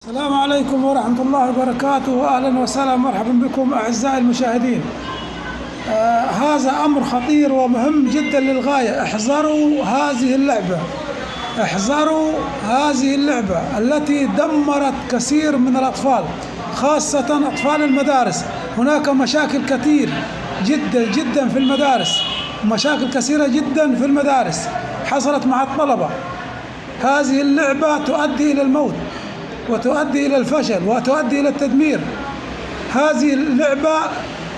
السلام عليكم ورحمة الله وبركاته. أهلا وسهلا مرحبا بكم أعزائي المشاهدين. هذا أمر خطير ومهم جدا للغاية. احذروا هذه اللعبة، احذروا هذه اللعبة التي دمرت كثير من الأطفال، خاصة أطفال المدارس. هناك مشاكل كثير جدا في المدارس، مشاكل كثيرة جدا في المدارس حصلت مع الطلبة. هذه اللعبة تؤدي إلى الموت وتؤدي إلى الفشل وتؤدي إلى التدمير. هذه اللعبة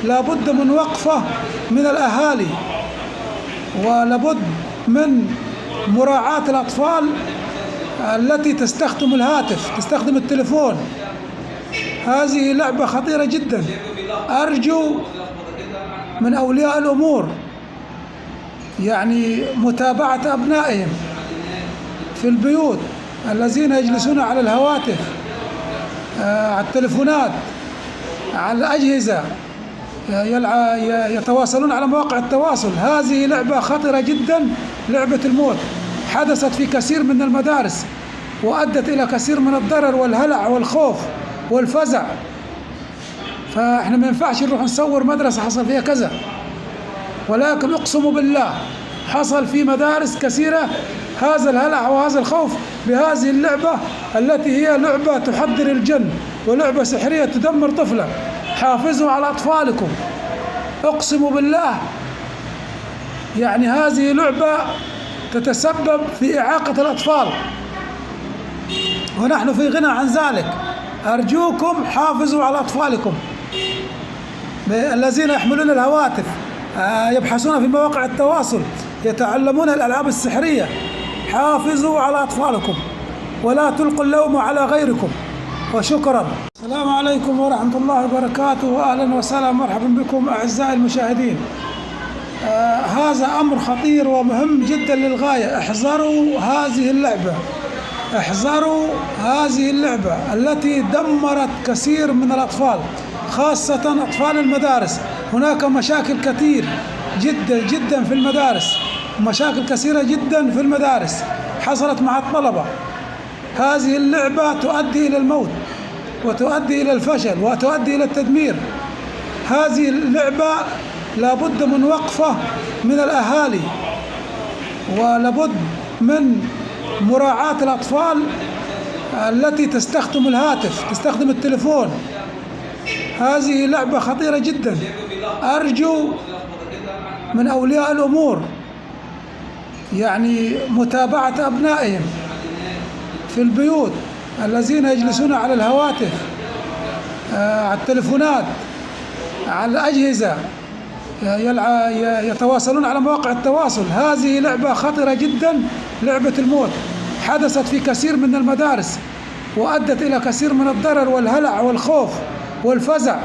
لابد من وقفة من الأهالي، ولابد من مراعاة الأطفال التي تستخدم الهاتف، تستخدم التليفون. هذه لعبة خطيرة جدا. أرجو من أولياء الأمور متابعة أبنائهم في البيوت الذين يجلسون على الهواتف، على التليفونات، على الأجهزة، يتواصلون على مواقع التواصل. هذه لعبة خطرة جدا، لعبة الموت. حدثت في كثير من المدارس وأدت إلى كثير من الضرر والهلع والخوف والفزع. فإحنا ما ينفعش نروح نصور مدرسة حصل فيها كذا، ولكن أقسم بالله حصل في مدارس كثيرة هذا الهلع وهذا الخوف بهذه اللعبة التي هي لعبة تحضر الجن ولعبة سحرية تدمر طفلة. حافظوا على أطفالكم، أقسم بالله. هذه لعبة تتسبب في إعاقة الأطفال، ونحن في غنى عن ذلك. أرجوكم حافظوا على أطفالكم الذين يحملون الهواتف، يبحثون في مواقع التواصل، يتعلمون الألعاب السحرية. حافظوا على أطفالكم ولا تلقوا اللوم على غيركم، وشكرا. السلام عليكم ورحمة الله وبركاته. أهلا وسهلا مرحبا بكم أعزائي المشاهدين. هذا أمر خطير ومهم جدا للغاية. احذروا هذه اللعبة، احذروا هذه اللعبة التي دمرت كثير من الأطفال، خاصة أطفال المدارس. هناك مشاكل كثير جدا في المدارس، مشاكل كثيرة جدا في المدارس حصلت مع الطلبة. هذه اللعبة تؤدي إلى الموت وتؤدي إلى الفشل وتؤدي إلى التدمير. هذه اللعبة لابد من وقفة من الأهالي، ولابد من مراعاة الأطفال التي تستخدم الهاتف، تستخدم التليفون. هذه لعبة خطيرة جدا. أرجو من أولياء الأمور متابعة أبنائهم في البيوت الذين يجلسون على الهواتف، على التليفونات، على الأجهزة، يتواصلون على مواقع التواصل. هذه لعبة خطرة جدا، لعبة الموت. حدثت في كثير من المدارس وأدت إلى كثير من الضرر والهلع والخوف والفزع.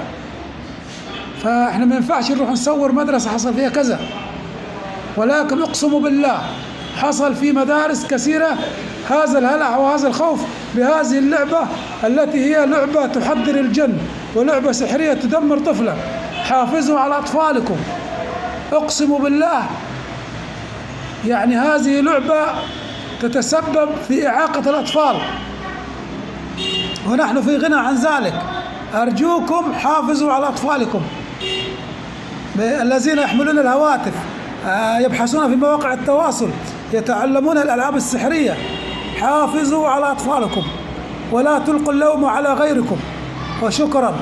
فإحنا ما ينفعش نروح نصور مدرسة حصل فيها كذا، ولكن أقسم بالله حصل في مدارس كثيرة هذا الهلع وهذا الخوف بهذه اللعبة التي هي لعبة تحضر الجن ولعبة سحرية تدمر طفلة. حافظوا على أطفالكم، أقسم بالله. هذه لعبة تتسبب في إعاقة الأطفال، ونحن في غنى عن ذلك. أرجوكم حافظوا على أطفالكم الذين يحملون الهواتف، يبحثون في مواقع التواصل، يتعلمون الألعاب السحرية. حافظوا على أطفالكم ولا تلقوا اللوم على غيركم، وشكرا.